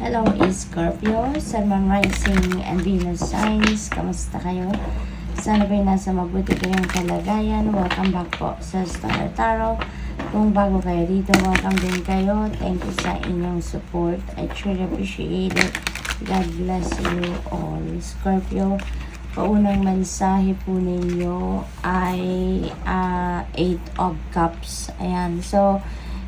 Hello, Scorpio, Sun, Moon, Rising, and Venus signs. Kamusta kayo? Sana ba'y nasa mabuti kayong kalagayan? Welcome back po sa Star Tarot. Kung bago kayo dito, welcome din kayo. Thank you sa inyong support. I truly appreciate it. God bless you all. Scorpio, paunang mensahe po ninyo ay 8 of Cups. Ayan. So,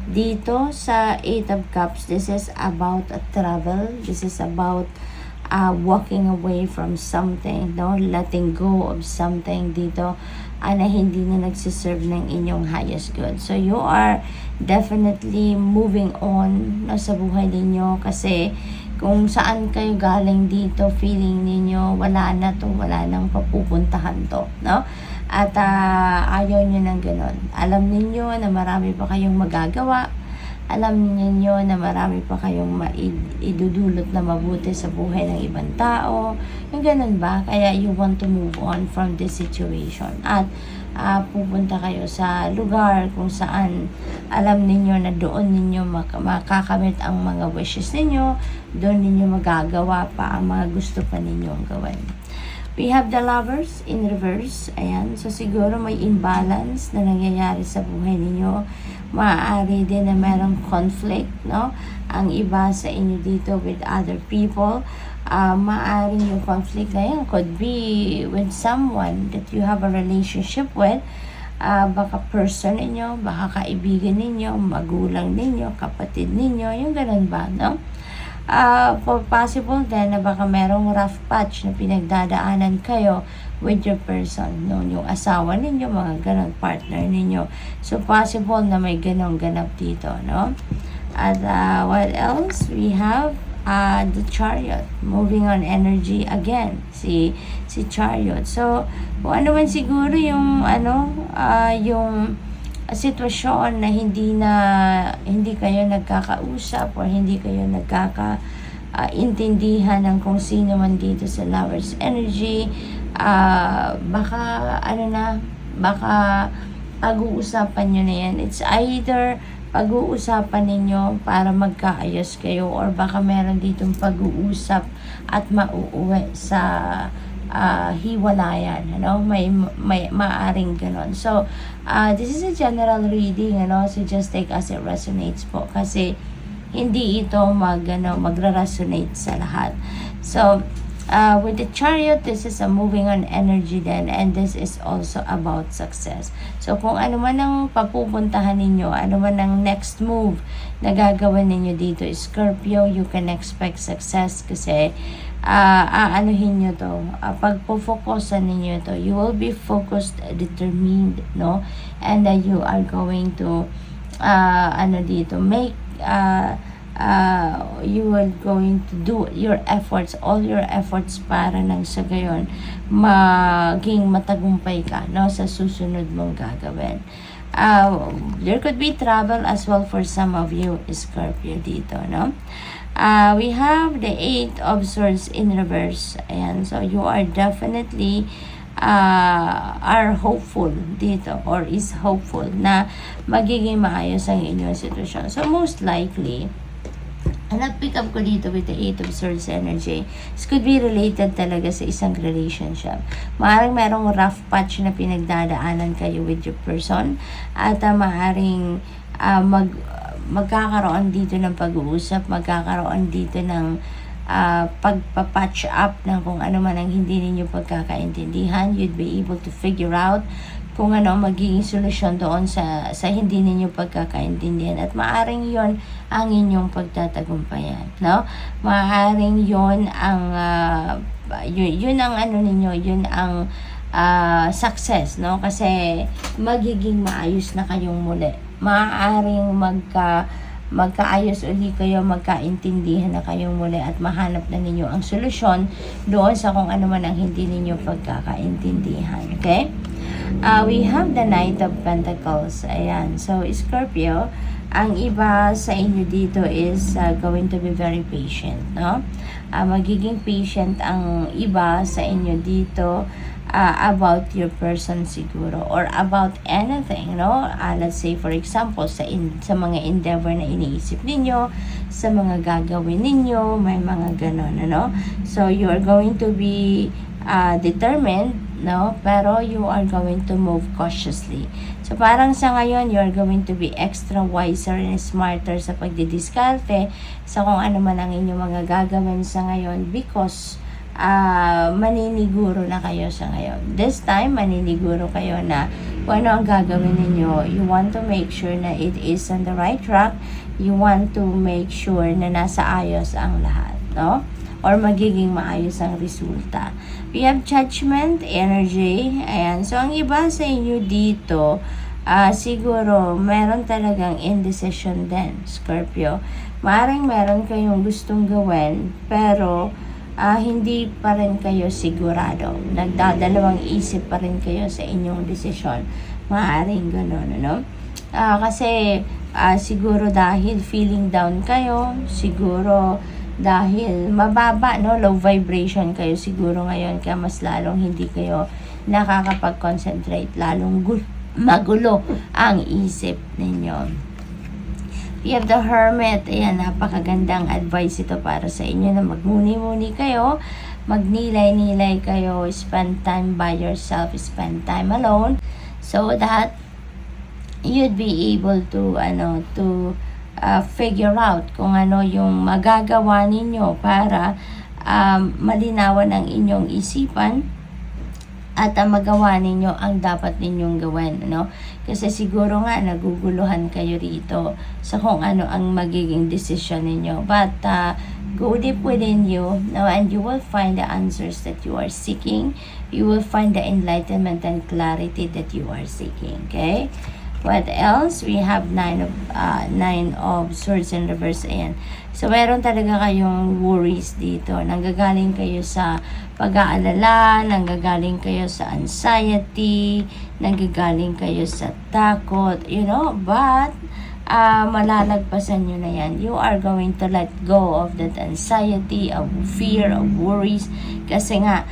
dito sa 8 of Cups, this is about a travel. This is about walking away from something, no? Letting go of something dito na hindi na nagsiserve ng inyong highest good. So, you are definitely moving on no, sa buhay ninyo kasi kung saan kayo galing dito, feeling ninyo, wala na to, wala nang papupuntahan to, no? At ayaw nyo ng ganun. Alam ninyo na marami pa kayong magagawa. Alam niyo na marami pa kayong idudulot na mabuti sa buhay ng ibang tao. Yung ganun ba? Kaya you want to move on from this situation. At pupunta kayo sa lugar kung saan alam ninyo na doon ninyo makakamit ang mga wishes ninyo. Doon ninyo magagawa pa ang mga gusto pa ninyong gawin. We have the Lovers in reverse. Ayan. So, siguro may imbalance na nangyayari sa buhay ninyo. Maaari din na merong conflict, no? Ang iba sa inyo dito with other people. Maaari yung conflict na yan could be with someone that you have a relationship with. Baka person ninyo, baka kaibigan ninyo, magulang ninyo, kapatid ninyo. Yung ganun ba, no? Possible din na baka merong rough patch na pinagdadaanan kayo with your person, no? Yung asawa ninyo, mga ganong partner ninyo. So, possible na may ganong ganap dito, no? At what else? We have the Chariot. Moving on energy again. Si Chariot. So, kung ano man siguro yung, yung sitwasyon na hindi kayo nagkakausap or hindi kayo intindihan ng kung sino man dito sa Lovers energy, baka pag-uusapan nyo na yan. It's either pag-uusapan ninyo para magkaayos kayo or baka meron ditong pag-uusap at mauuwi sa hiwalayan, may maaring ganon. So, this is a general reading, so just take as it resonates po kasi hindi ito magra-resonate sa lahat. So, with the Chariot, this is a moving on energy then, and this is also about success. So, kung ano man ang papupuntahan ninyo, ano man ang next move na gagawin ninyo dito, Scorpio, you can expect success kasi aanuhin nyo to, pagpo-focusan ninyo to, you will be focused, determined, no? And you are going to make you are going to do your efforts, all your efforts para nang sa gayon maging matagumpay ka, no, sa susunod mong gagawin. There could be travel as well for some of you, Scorpio, dito, no? We have the 8 of Swords in reverse. Ayan, so you are definitely are hopeful dito or is hopeful na magiging maayos ang inyong sitwasyon. So most likely, pick up ko dito with the 8 of Swords energy. This could be related talaga sa isang relationship. Maaaring merong rough patch na pinagdadaanan kayo with your person at maaaring magkakaroon dito ng pag-uusap, magkakaroon dito ng pagpapatch up ng kung ano man ang hindi ninyo pagkakaintindihan. You'd be able to figure out kung ano magiging solusyon doon sa hindi ninyo pagkakaintindihan at maaring yon ang inyong pagtatagumpayan, no? Maaring yon ang yun ang ninyo, yun ang success, no? Kasi magiging maayos na kayong muli. Maaring magkaayos uli kayo, magkaintindihan na kayong muli at mahanap na ninyo ang solusyon doon sa kung ano man ang hindi ninyo pagkakaintindihan. Okay? We have the Knight of Pentacles. Ayan. So, Scorpio, ang iba sa inyo dito is going to be very patient, no? Magiging patient ang iba sa inyo dito about your person siguro or about anything, no? Let's say for example sa mga endeavor na iniisip ninyo, sa mga gagawin ninyo, may mga ganon, ano? So you are going to be determined, no? Pero you are going to move cautiously. So parang sa ngayon, you are going to be extra wiser and smarter sa pagdidiskarte sa kung ano man ang inyong mga gagawin sa ngayon because maniniguro na kayo sa ngayon. This time, maniniguro kayo na kung ano ang gagawin ninyo. You want to make sure na it is on the right track. You want to make sure na nasa ayos ang lahat, no? Or magiging maayos ang resulta. We have judgment, energy, ayan. So, ang iba sa inyo dito, siguro, meron talagang indecision din, Scorpio. Maaaring meron kayong gustong gawin, pero hindi pa rin kayo sigurado. Nagdadalawang isip pa rin kayo sa inyong desisyon. Maaaring gano'n, ano? Kasi siguro dahil feeling down kayo, siguro dahil mababa, no? Low vibration kayo siguro ngayon, kaya mas lalong hindi kayo nakakapag-concentrate, lalong magulo ang isip ninyo. You have the Hermit. Ayan, napakagandang advice ito para sa inyo na magmuni-muni kayo, magnilay-nilay kayo, spend time by yourself, spend time alone, so that you'd be able to figure out kung ano yung magagawa ninyo para malinawan ang inyong isipan at magawa ninyo ang dapat ninyong gawin, no? Kasi siguro nga naguguluhan kayo rito sa kung ano ang magiging decision ninyo. But go deep within you, no? And you will find the answers that you are seeking. You will find the enlightenment and clarity that you are seeking, okay? What else? We have nine of swords in reverse. Ayan. So, meron talaga kayong worries dito. Nanggagaling kayo sa pag-aalala, nanggagaling kayo sa anxiety, nanggagaling kayo sa takot, you know, but malalagpasan nyo na yan. You are going to let go of that anxiety, of fear, of worries, kasi nga,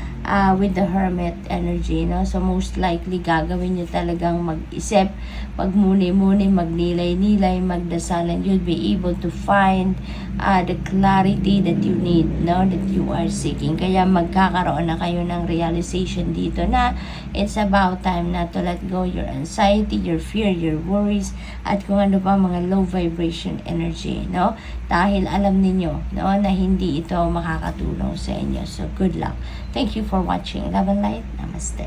with the Hermit energy, no? So, most likely, gagawin nyo talagang mag-isip, magmuni-muni, magnilay-nilay, magdasalan. You'll be able to find the clarity that you need, no? That you are seeking. Kaya magkakaroon na kayo ng realization dito na it's about time na to let go your anxiety, your fear, your worries, at kung ano pa mga low vibration energy, no? Dahil alam ninyo, no, na hindi ito makakatulong sa inyo. So, good luck. Thank you for watching. Love and light. Namaste.